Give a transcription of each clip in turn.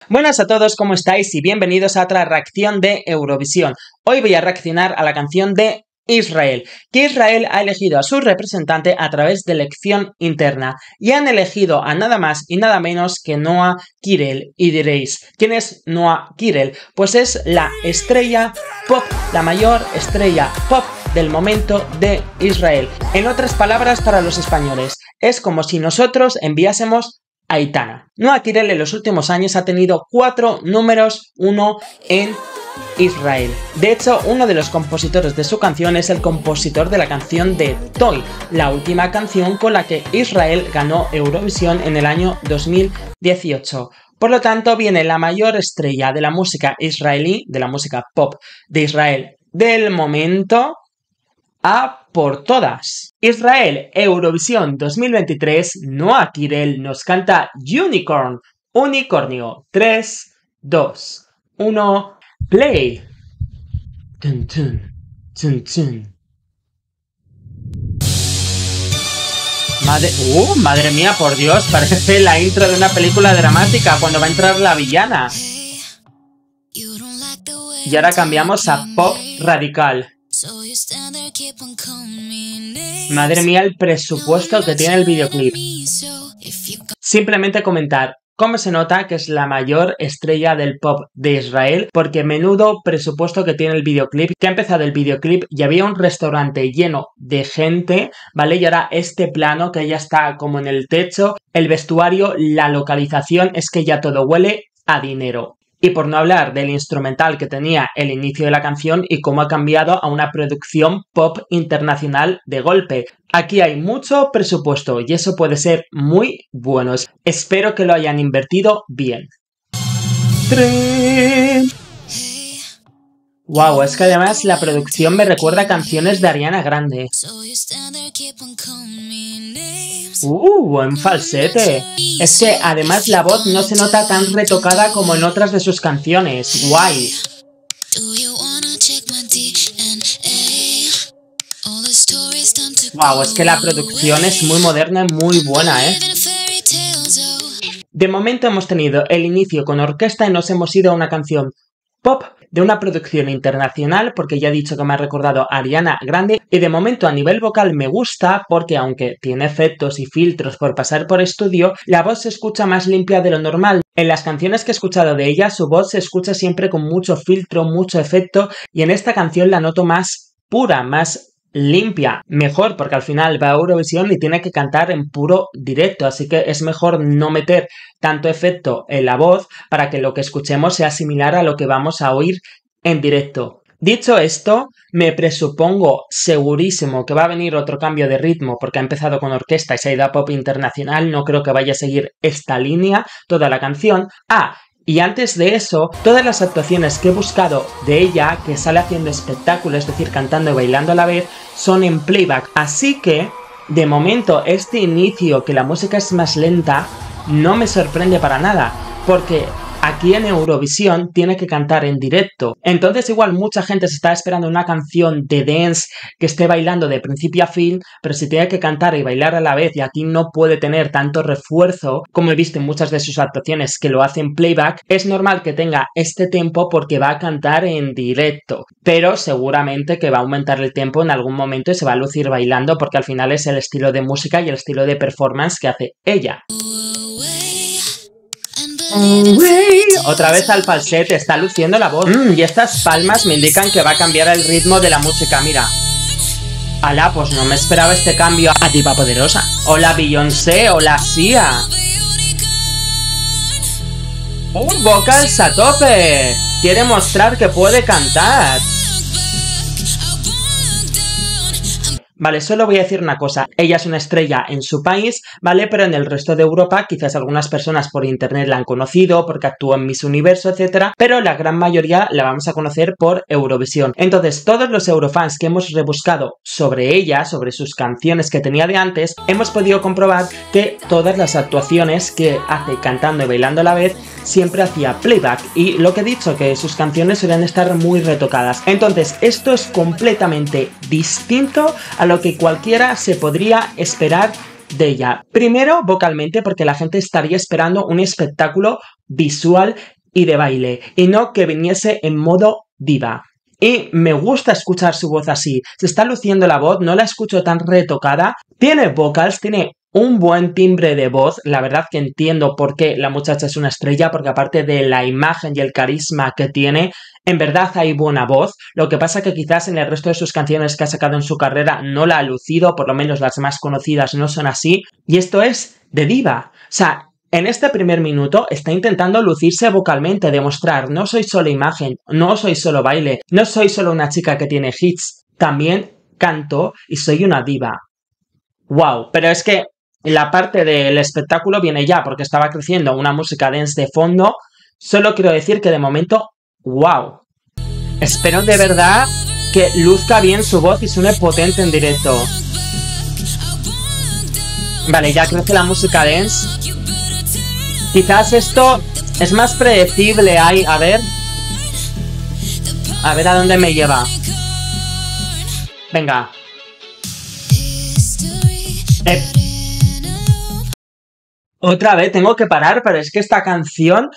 Buenas a todos, ¿cómo estáis? Y bienvenidos a otra reacción de Eurovisión. Hoy voy a reaccionar a la canción de Israel, que Israel ha elegido a su representante a través de elección interna y han elegido a nada más y nada menos que Noa Kirel. Y diréis, ¿quién es Noa Kirel? Pues es la estrella pop, la mayor estrella pop del momento de Israel. En otras palabras, para los españoles, es como si nosotros enviásemos Aitana. Noa Kirel en los últimos años ha tenido 4 números 1 en Israel. De hecho, uno de los compositores de su canción es el compositor de la canción de Toy, la última canción con la que Israel ganó Eurovisión en el año 2018. Por lo tanto, viene la mayor estrella de la música israelí, de la música pop de Israel del momento, a por todas. Israel, Eurovisión 2023, Noa Kirel nos canta Unicorn, unicornio. 3, 2, 1, play. Tun, tun, tun, tun. Madre mía, por Dios, parece la intro de una película dramática cuando va a entrar la villana. Y ahora cambiamos a pop radical. Madre mía, el presupuesto que tiene el videoclip. Simplemente comentar cómo se nota que es la mayor estrella del pop de Israel, porque menudo presupuesto que tiene el videoclip, que ha empezado el videoclip y había un restaurante lleno de gente, ¿vale? Y ahora este plano que ya está como en el techo, el vestuario, la localización, es que ya todo huele a dinero. Y por no hablar del instrumental que tenía el inicio de la canción y cómo ha cambiado a una producción pop internacional de golpe. Aquí hay mucho presupuesto y eso puede ser muy bueno. Espero que lo hayan invertido bien. Wow, es que además la producción me recuerda a canciones de Ariana Grande. Buen falsete. Es que además la voz no se nota tan retocada como en otras de sus canciones. Guay. Wow, es que la producción es muy moderna y muy buena, ¿eh? De momento hemos tenido el inicio con orquesta y nos hemos ido a una canción pop de una producción internacional, porque ya he dicho que me ha recordado a Ariana Grande, y de momento a nivel vocal me gusta porque aunque tiene efectos y filtros por pasar por estudio, la voz se escucha más limpia de lo normal. En las canciones que he escuchado de ella, su voz se escucha siempre con mucho filtro, mucho efecto, y en esta canción la noto más pura, más limpia, mejor, porque al final va a Eurovisión y tiene que cantar en puro directo, así que es mejor no meter tanto efecto en la voz para que lo que escuchemos sea similar a lo que vamos a oír en directo. Dicho esto, me presupongo segurísimo que va a venir otro cambio de ritmo porque ha empezado con orquesta y se ha ido a pop internacional, no creo que vaya a seguir esta línea toda la canción. Y antes de eso, todas las actuaciones que he buscado de ella, que sale haciendo espectáculos, es decir, cantando y bailando a la vez, son en playback. Así que, de momento, este inicio, que la música es más lenta, no me sorprende para nada, porque aquí en Eurovisión tiene que cantar en directo. Entonces igual mucha gente se está esperando una canción de dance que esté bailando de principio a fin, pero si tiene que cantar y bailar a la vez y aquí no puede tener tanto refuerzo, como he visto en muchas de sus actuaciones que lo hacen playback, es normal que tenga este tempo porque va a cantar en directo. Pero seguramente que va a aumentar el tempo en algún momento y se va a lucir bailando porque al final es el estilo de música y el estilo de performance que hace ella. Otra vez al falsete, está luciendo la voz. Y estas palmas me indican que va a cambiar el ritmo de la música, mira. Ala, pues no me esperaba este cambio a diva poderosa. Hola Beyoncé, hola Sia. Vocals a tope. Quiere mostrar que puede cantar. Vale, solo voy a decir una cosa, ella es una estrella en su país, ¿vale? Pero en el resto de Europa quizás algunas personas por internet la han conocido, porque actúa en Miss Universo, etc. Pero la gran mayoría la vamos a conocer por Eurovisión. Entonces, todos los eurofans que hemos rebuscado sobre ella, sobre sus canciones que tenía de antes, hemos podido comprobar que todas las actuaciones que hace cantando y bailando a la vez, siempre hacía playback. Y lo que he dicho, que sus canciones suelen estar muy retocadas. Entonces, esto es completamente distinto a lo que cualquiera se podría esperar de ella. Primero, vocalmente, porque la gente estaría esperando un espectáculo visual y de baile, y no que viniese en modo diva. Y me gusta escuchar su voz así. Se está luciendo la voz, no la escucho tan retocada. Tiene vocals, tiene un buen timbre de voz. La verdad que entiendo por qué la muchacha es una estrella, porque aparte de la imagen y el carisma que tiene, en verdad hay buena voz. Lo que pasa que quizás en el resto de sus canciones que ha sacado en su carrera no la ha lucido, por lo menos las más conocidas no son así. Y esto es de diva. O sea, en este primer minuto está intentando lucirse vocalmente, demostrar, no soy solo imagen, no soy solo baile, no soy solo una chica que tiene hits, también canto y soy una diva. ¡Wow! Pero es que la parte del espectáculo viene ya, porque estaba creciendo una música dance de fondo. Solo quiero decir que de momento, ¡wow! Espero de verdad que luzca bien su voz y suene potente en directo. Vale, ya crece la música dance. Quizás esto es más predecible ahí. A ver a dónde me lleva. Venga. Otra vez tengo que parar, pero es que esta canción...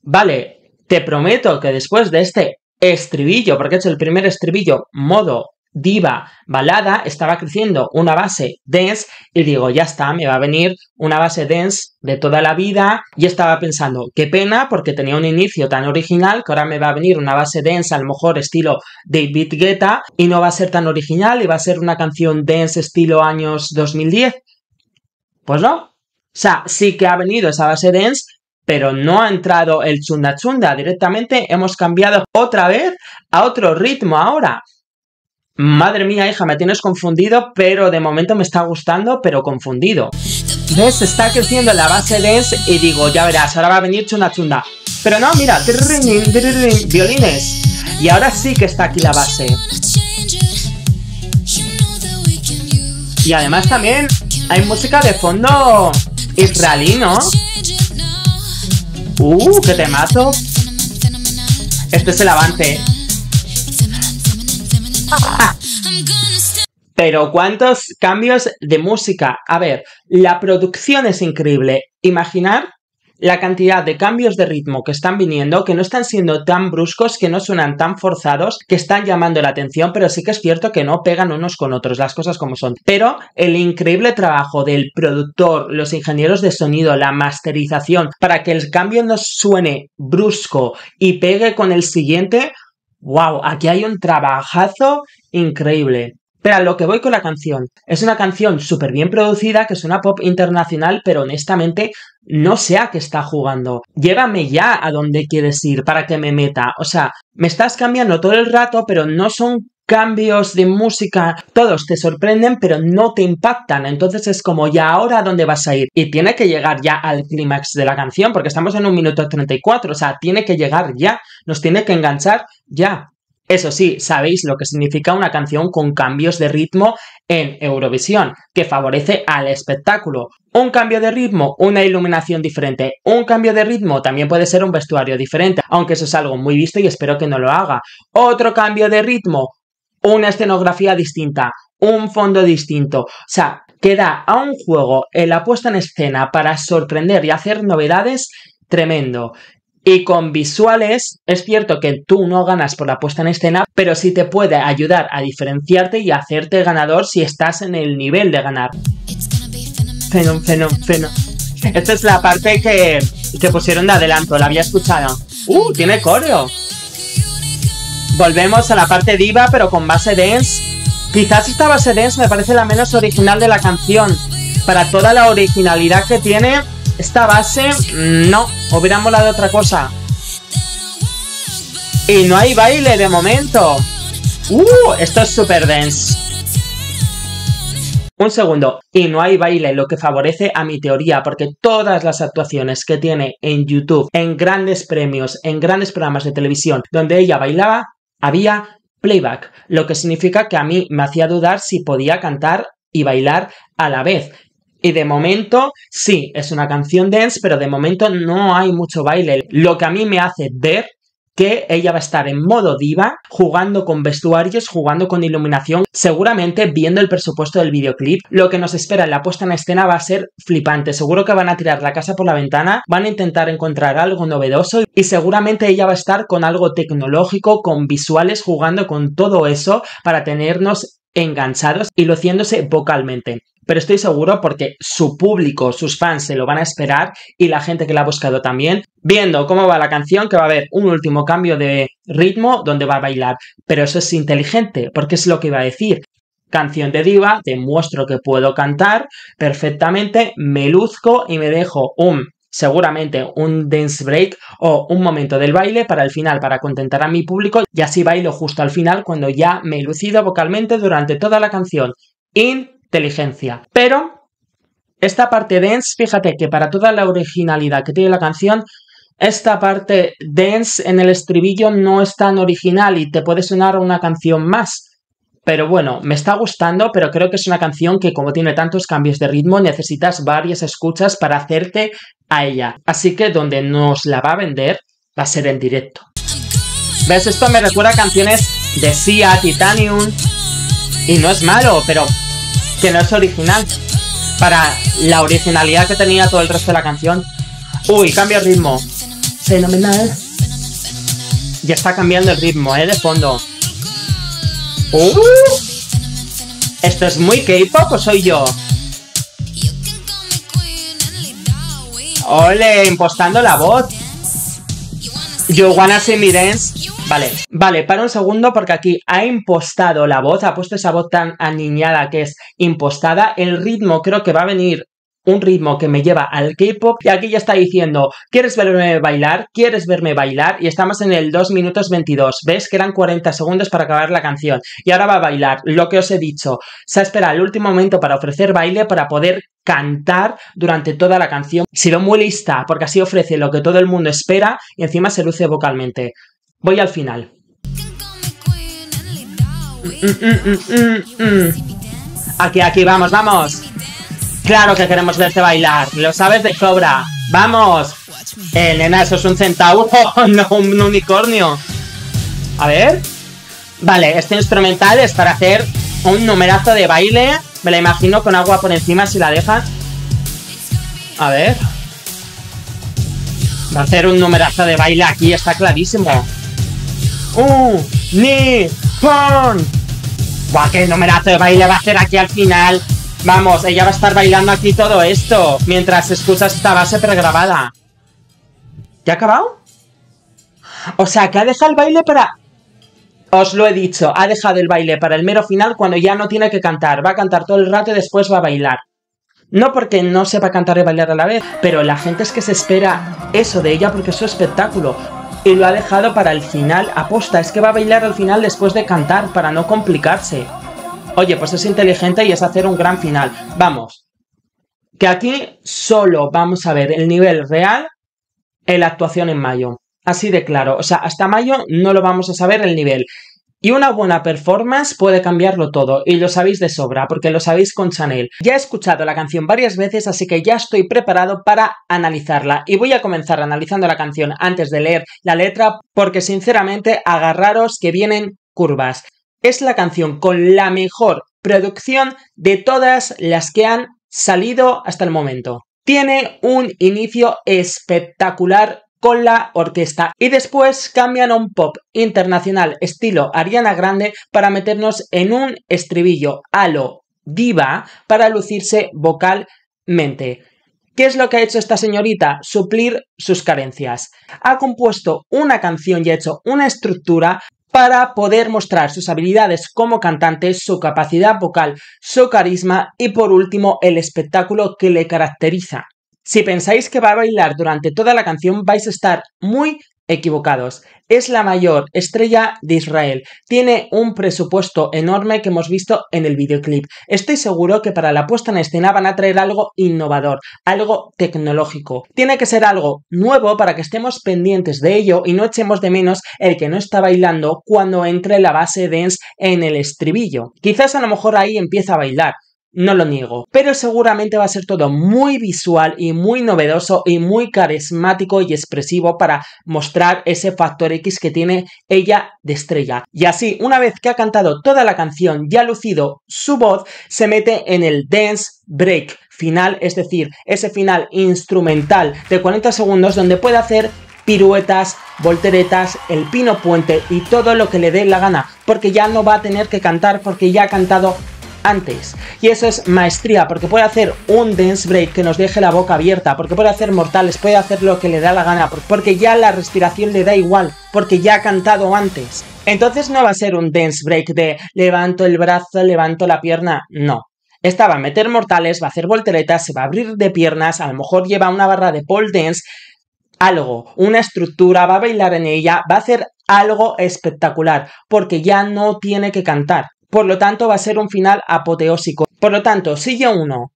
Vale, te prometo que después de este estribillo, porque he hecho el primer estribillo modo diva, balada, estaba creciendo una base dance y digo, ya está, me va a venir una base dance de toda la vida. Y estaba pensando, qué pena, porque tenía un inicio tan original que ahora me va a venir una base dance a lo mejor estilo David Guetta y no va a ser tan original y va a ser una canción dance estilo años 2010. Pues no. O sea, sí que ha venido esa base dance, pero no ha entrado el chunda chunda. Directamente hemos cambiado otra vez a otro ritmo ahora. Madre mía, hija, me tienes confundido, pero de momento me está gustando, pero confundido. ¿Ves? Está creciendo la base dance y digo, ya verás, ahora va a venir chunda chunda. Pero no, mira, violines. Y ahora sí que está aquí la base. Y además también hay música de fondo israelí, ¿no? ¡Qué temazo! Este es el avance. Pero ¿cuántos cambios de música? A ver, la producción es increíble. Imaginar la cantidad de cambios de ritmo que están viniendo, que no están siendo tan bruscos, que no suenan tan forzados, que están llamando la atención, pero sí que es cierto que no pegan unos con otros, las cosas como son. Pero el increíble trabajo del productor, los ingenieros de sonido, la masterización, para que el cambio no suene brusco y pegue con el siguiente, ¡wow! Aquí hay un trabajazo increíble. Pero a lo que voy con la canción. Es una canción súper bien producida, que es una pop internacional, pero honestamente no sé a qué está jugando. Llévame ya a donde quieres ir para que me meta. O sea, me estás cambiando todo el rato, pero no son cambios de música. Todos te sorprenden, pero no te impactan. Entonces es como, ¿ya ahora a dónde vas a ir? Y tiene que llegar ya al clímax de la canción, porque estamos en 1 minuto 34. O sea, tiene que llegar ya. Nos tiene que enganchar ya. Eso sí, sabéis lo que significa una canción con cambios de ritmo en Eurovisión, que favorece al espectáculo. Un cambio de ritmo, una iluminación diferente. Un cambio de ritmo también puede ser un vestuario diferente, aunque eso es algo muy visto y espero que no lo haga. Otro cambio de ritmo, una escenografía distinta, un fondo distinto. O sea, queda a un juego en la puesta en escena para sorprender y hacer novedades tremendo. Y con visuales, es cierto que tú no ganas por la puesta en escena, pero sí te puede ayudar a diferenciarte y a hacerte ganador si estás en el nivel de ganar. Fenómeno. Esta es la parte que pusieron de adelanto, la había escuchado. Tiene coreo. Volvemos a la parte diva, pero con base dance. Quizás esta base dance me parece la menos original de la canción. Para toda la originalidad que tiene... Esta base, no, hubiera molado otra cosa. Y no hay baile de momento. Esto es super dance. Un segundo. Y no hay baile, lo que favorece a mi teoría, porque todas las actuaciones que tiene en YouTube, en grandes premios, en grandes programas de televisión, donde ella bailaba, había playback. Lo que significa que a mí me hacía dudar si podía cantar y bailar a la vez. Y de momento, sí, es una canción dance, pero de momento no hay mucho baile. Lo que a mí me hace ver que ella va a estar en modo diva, jugando con vestuarios, jugando con iluminación, seguramente viendo el presupuesto del videoclip. Lo que nos espera en la puesta en escena va a ser flipante, seguro que van a tirar la casa por la ventana, van a intentar encontrar algo novedoso y seguramente ella va a estar con algo tecnológico, con visuales, jugando con todo eso para tenernos enganchados y luciéndose vocalmente. Pero estoy seguro porque su público, sus fans se lo van a esperar y la gente que la ha buscado también, viendo cómo va la canción, que va a haber un último cambio de ritmo donde va a bailar. Pero eso es inteligente, porque es lo que iba a decir. Canción de diva, demuestro que puedo cantar perfectamente, me luzco y me dejo seguramente un dance break o un momento del baile para el final, para contentar a mi público, y así bailo justo al final cuando ya me he lucido vocalmente durante toda la canción. Inteligencia. Pero esta parte dance, fíjate que para toda la originalidad que tiene la canción, esta parte dance en el estribillo no es tan original y te puede sonar a una canción más. Pero bueno, me está gustando, pero creo que es una canción que como tiene tantos cambios de ritmo, necesitas varias escuchas para hacerte a ella. Así que donde nos la va a vender va a ser en directo. ¿Ves? Esto me recuerda a canciones de Sia, Titanium. Y no es malo, pero que no es original. Para la originalidad que tenía todo el resto de la canción. Uy, cambia el ritmo. Fenomenal. Ya está cambiando el ritmo, de fondo. ¿Esto es muy K-pop o soy yo? Ole, impostando la voz. You wanna see me dance. Vale, para un segundo porque aquí ha impostado la voz, ha puesto esa voz tan aniñada que es impostada. El ritmo creo que va a venir un ritmo que me lleva al K-pop y aquí ya está diciendo, ¿quieres verme bailar? ¿Quieres verme bailar? Y estamos en el 2 minutos 22, ¿ves? Que eran 40 segundos para acabar la canción y ahora va a bailar, lo que os he dicho, se ha esperado el último momento para ofrecer baile, para poder cantar durante toda la canción. Ha sido muy lista porque así ofrece lo que todo el mundo espera y encima se luce vocalmente. Voy al final. Aquí, vamos. Claro que queremos verte bailar, lo sabes de sobra. ¡Vamos! Nena, eso es un centauro, no un unicornio. A ver. Vale, este instrumental es para hacer un numerazo de baile. Me la imagino con agua por encima si la dejan. A ver. Va a hacer un numerazo de baile aquí, está clarísimo. ¡Unicorn! ¡Buah, qué numerazo de baile va a hacer aquí al final! Vamos, ella va a estar bailando aquí todo esto mientras escuchas esta base pregrabada. ¿Ya ha acabado? O sea, que ha dejado el baile para... Os lo he dicho, ha dejado el baile para el mero final cuando ya no tiene que cantar. Va a cantar todo el rato y después va a bailar. No porque no sepa cantar y bailar a la vez, pero la gente es que se espera eso de ella porque es su espectáculo. Y lo ha dejado para el final. Aposta, es que va a bailar al final después de cantar para no complicarse. Oye, pues es inteligente y es hacer un gran final. Vamos. Que aquí solo vamos a ver el nivel real en la actuación en mayo. Así de claro. O sea, hasta mayo no lo vamos a saber el nivel. Y una buena performance puede cambiarlo todo. Y lo sabéis de sobra, porque lo sabéis con Chanel. Ya he escuchado la canción varias veces, así que ya estoy preparado para analizarla. Y voy a comenzar analizando la canción antes de leer la letra, porque sinceramente agarraros que vienen curvas. Es la canción con la mejor producción de todas las que han salido hasta el momento. Tiene un inicio espectacular con la orquesta y después cambian a un pop internacional estilo Ariana Grande para meternos en un estribillo a lo diva para lucirse vocalmente. ¿Qué es lo que ha hecho esta señorita? Suplir sus carencias. Ha compuesto una canción y ha hecho una estructura para poder mostrar sus habilidades como cantante, su capacidad vocal, su carisma y por último el espectáculo que le caracteriza. Si pensáis que va a bailar durante toda la canción vais a estar muy equivocados. Es la mayor estrella de Israel. Tiene un presupuesto enorme que hemos visto en el videoclip. Estoy seguro que para la puesta en escena van a traer algo innovador, algo tecnológico. Tiene que ser algo nuevo para que estemos pendientes de ello y no echemos de menos el que no está bailando cuando entre la base dance en el estribillo. Quizás a lo mejor ahí empieza a bailar. no lo niego, pero seguramente va a ser todo muy visual y muy novedoso y muy carismático y expresivo para mostrar ese factor X que tiene ella de estrella. Y así, una vez que ha cantado toda la canción y ha lucido su voz, se mete en el dance break final, es decir, ese final instrumental de 40 segundos donde puede hacer piruetas, volteretas, el pino puente y todo lo que le dé la gana, porque ya no va a tener que cantar porque ya ha cantado antes. Y eso es maestría, porque puede hacer un dance break que nos deje la boca abierta, porque puede hacer mortales, puede hacer lo que le da la gana, porque ya la respiración le da igual, porque ya ha cantado antes. Entonces no va a ser un dance break de levanto el brazo, levanto la pierna, no. Esta va a meter mortales, va a hacer volteretas, se va a abrir de piernas, a lo mejor lleva una barra de pole dance, algo, una estructura, va a bailar en ella, va a hacer algo espectacular, porque ya no tiene que cantar. Por lo tanto, va a ser un final apoteósico. Por lo tanto, si Ye-1,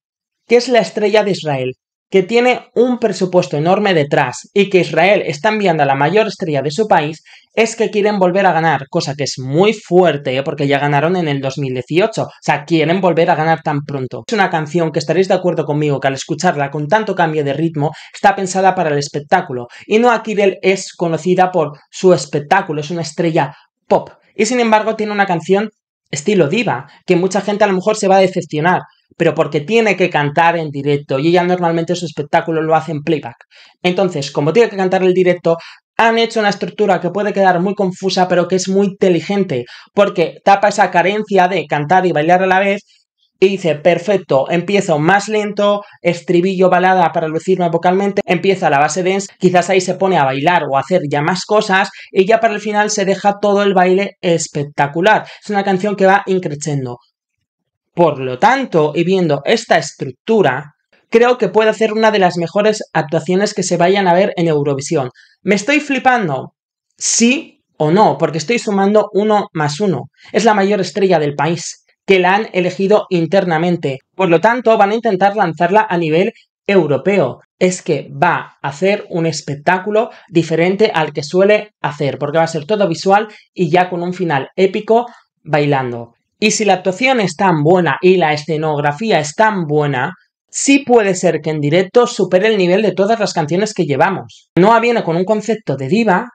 que es la estrella de Israel, que tiene un presupuesto enorme detrás y que Israel está enviando a la mayor estrella de su país, es que quieren volver a ganar, cosa que es muy fuerte, porque ya ganaron en el 2018, o sea, quieren volver a ganar tan pronto. Es una canción que estaréis de acuerdo conmigo que al escucharla con tanto cambio de ritmo está pensada para el espectáculo, y Noa Kirel es conocida por su espectáculo, es una estrella pop, y sin embargo tiene una canción estilo diva, que mucha gente a lo mejor se va a decepcionar, pero porque tiene que cantar en directo y ella normalmente su espectáculo lo hace en playback. Entonces, como tiene que cantar en directo, han hecho una estructura que puede quedar muy confusa, pero que es muy inteligente, porque tapa esa carencia de cantar y bailar a la vez y dice, perfecto, empiezo más lento, estribillo, balada para lucirme vocalmente, empieza la base dance, quizás ahí se pone a bailar o a hacer ya más cosas y ya para el final se deja todo el baile espectacular. Es una canción que va increciendo. Por lo tanto, y viendo esta estructura, creo que puede hacer una de las mejores actuaciones que se vayan a ver en Eurovisión. ¿Me estoy flipando? Sí o no, porque estoy sumando 1 más 1. Es la mayor estrella del país, que la han elegido internamente. Por lo tanto, van a intentar lanzarla a nivel europeo. Es que va a hacer un espectáculo diferente al que suele hacer, porque va a ser todo visual y ya con un final épico bailando. Y si la actuación es tan buena y la escenografía es tan buena, sí puede ser que en directo supere el nivel de todas las canciones que llevamos. Noa viene con un concepto de diva,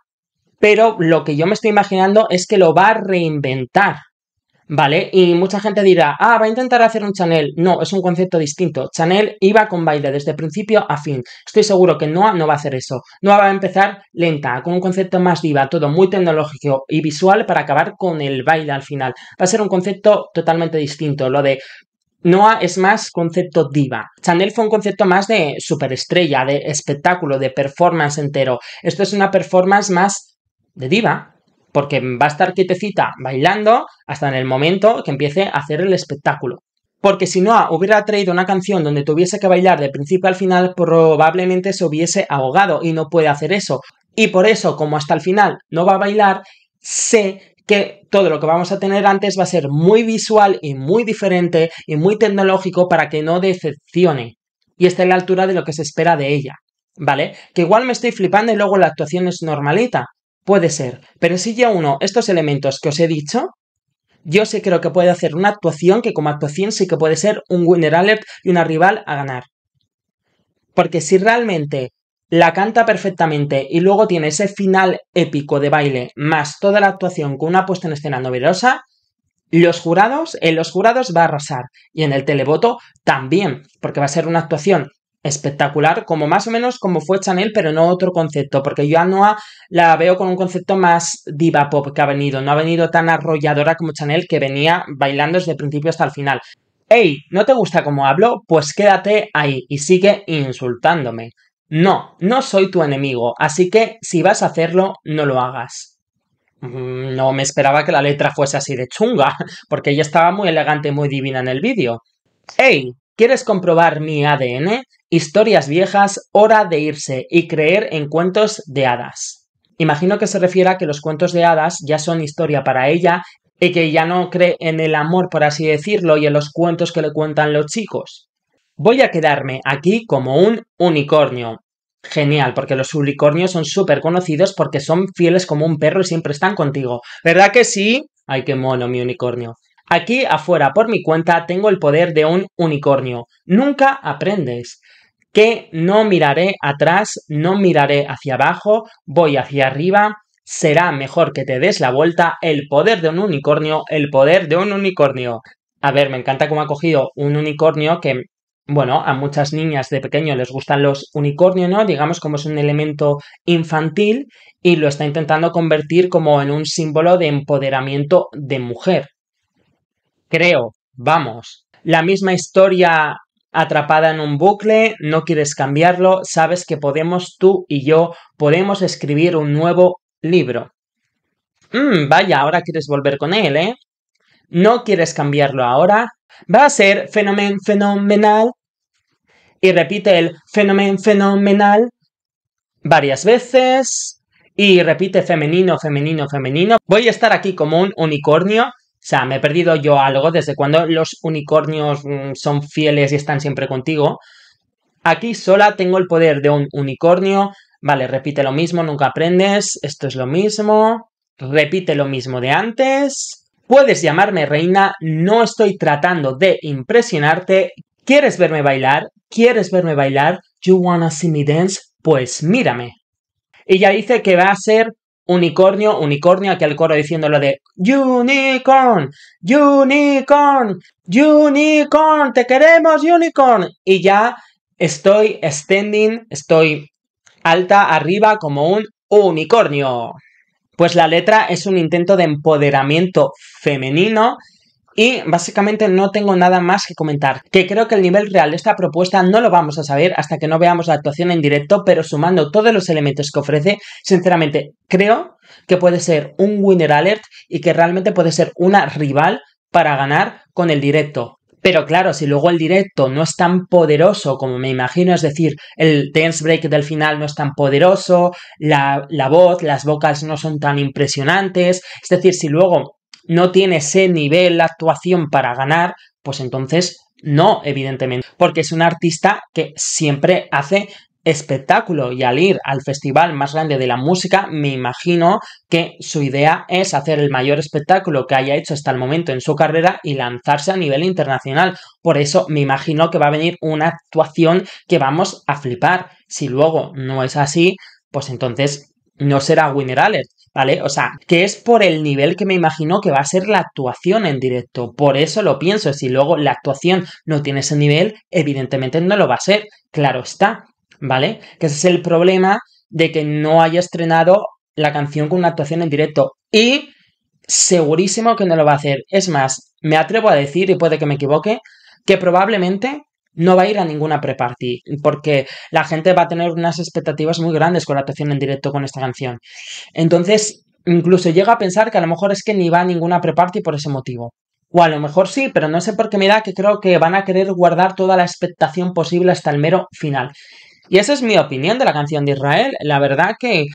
pero lo que yo me estoy imaginando es que lo va a reinventar, ¿vale? Y mucha gente dirá, va a intentar hacer un Chanel. No, es un concepto distinto. Chanel iba con baile desde principio a fin. Estoy seguro que Noa no va a hacer eso. Noa va a empezar lenta, con un concepto más diva, todo muy tecnológico y visual para acabar con el baile al final. Va a ser un concepto totalmente distinto. Lo de Noa es más concepto diva. Chanel fue un concepto más de superestrella, de espectáculo, de performance entero. Esto es una performance más de diva, porque va a estar quietecita bailando hasta en el momento que empiece a hacer el espectáculo. Porque si Noa hubiera traído una canción donde tuviese que bailar de principio al final, probablemente se hubiese ahogado y no puede hacer eso. Y por eso, como hasta el final no va a bailar, sé que todo lo que vamos a tener antes va a ser muy visual y muy diferente y muy tecnológico para que no decepcione y esté a la altura de lo que se espera de ella, ¿vale? Que igual me estoy flipando y luego la actuación es normalita, puede ser, pero si ya uno estos elementos que os he dicho, yo sí creo que puede hacer una actuación que como actuación sí que puede ser un winner alert y una rival a ganar. Porque si realmente la canta perfectamente y luego tiene ese final épico de baile más toda la actuación con una puesta en escena novedosa, en los jurados va a arrasar y en el televoto también, porque va a ser una actuación espectacular, como más o menos como fue Chanel, pero no otro concepto, porque yo a Noa la veo con un concepto más diva pop que ha venido, no ha venido tan arrolladora como Chanel, que venía bailando desde el principio hasta el final. ¡Ey! ¿No te gusta cómo hablo? Pues quédate ahí y sigue insultándome. No, no soy tu enemigo, así que si vas a hacerlo, no lo hagas. No me esperaba que la letra fuese así de chunga, porque ella estaba muy elegante y muy divina en el vídeo. ¡Ey! ¿Quieres comprobar mi ADN? Historias viejas, hora de irse y creer en cuentos de hadas. Imagino que se refiere a que los cuentos de hadas ya son historia para ella y que ya no cree en el amor, por así decirlo, y en los cuentos que le cuentan los chicos. Voy a quedarme aquí como un unicornio. Genial, porque los unicornios son súper conocidos porque son fieles como un perro y siempre están contigo. ¿Verdad que sí? Ay, qué mono mi unicornio. Aquí afuera por mi cuenta tengo el poder de un unicornio. Nunca aprendes. Que no miraré atrás, no miraré hacia abajo, voy hacia arriba. Será mejor que te des la vuelta. El poder de un unicornio, el poder de un unicornio. A ver, me encanta cómo ha cogido un unicornio que, bueno, a muchas niñas de pequeño les gustan los unicornios, ¿no? Digamos como es un elemento infantil y lo está intentando convertir como en un símbolo de empoderamiento de mujer. Creo, vamos. La misma historia atrapada en un bucle, no quieres cambiarlo, sabes que podemos, tú y yo, podemos escribir un nuevo libro. Vaya, ahora quieres volver con él, ¿eh? No quieres cambiarlo ahora. Va a ser fenomenal. Y repite el fenomenal varias veces. Y repite femenino, femenino, femenino. Voy a estar aquí como un unicornio. O sea, me he perdido yo algo desde cuando los unicornios son fieles y están siempre contigo. Aquí sola tengo el poder de un unicornio. Vale, repite lo mismo, nunca aprendes. Esto es lo mismo. Repite lo mismo de antes. Puedes llamarme reina, no estoy tratando de impresionarte. ¿Quieres verme bailar? ¿Quieres verme bailar? You wanna see me dance? Pues mírame. Y ya dice que va a ser unicornio, unicornio, aquí al coro diciendo lo de Unicorn, Unicorn, Unicorn, te queremos Unicorn. Y ya estoy standing, estoy alta arriba como un unicornio. Pues la letra es un intento de empoderamiento femenino y básicamente no tengo nada más que comentar, que creo que el nivel real de esta propuesta no lo vamos a saber hasta que no veamos la actuación en directo, pero sumando todos los elementos que ofrece, sinceramente creo que puede ser un winner alert y que realmente puede ser una rival para ganar con el directo. Pero claro, si luego el directo no es tan poderoso como me imagino, es decir, el dance break del final no es tan poderoso, la voz, las vocals no son tan impresionantes, es decir, si luego no tiene ese nivel de actuación para ganar, pues entonces no, evidentemente, porque es un artista que siempre hace espectáculo y al ir al festival más grande de la música, me imagino que su idea es hacer el mayor espectáculo que haya hecho hasta el momento en su carrera y lanzarse a nivel internacional. Por eso me imagino que va a venir una actuación que vamos a flipar. Si luego no es así, pues entonces no será winner alert, ¿vale? O sea, que es por el nivel que me imagino que va a ser la actuación en directo. Por eso lo pienso. Si luego la actuación no tiene ese nivel, evidentemente no lo va a ser. Claro está, ¿vale? Que ese es el problema de que no haya estrenado la canción con una actuación en directo. Y segurísimo que no lo va a hacer. Es más, me atrevo a decir, y puede que me equivoque, que probablemente no va a ir a ninguna pre-party, porque la gente va a tener unas expectativas muy grandes con la actuación en directo con esta canción. Entonces, incluso llega a pensar que a lo mejor es que ni va a ninguna pre-party por ese motivo. O a lo mejor sí, pero no sé por qué me da que creo que van a querer guardar toda la expectación posible hasta el mero final. Y esa es mi opinión de la canción de Israel. La verdad que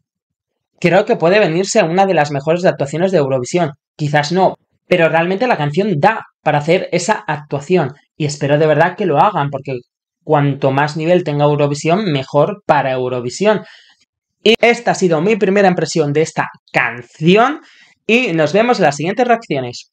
creo que puede venirse una de las mejores actuaciones de Eurovisión. Quizás no, pero realmente la canción da para hacer esa actuación. Y espero de verdad que lo hagan, porque cuanto más nivel tenga Eurovisión, mejor para Eurovisión. Y esta ha sido mi primera impresión de esta canción. Y nos vemos en las siguientes reacciones.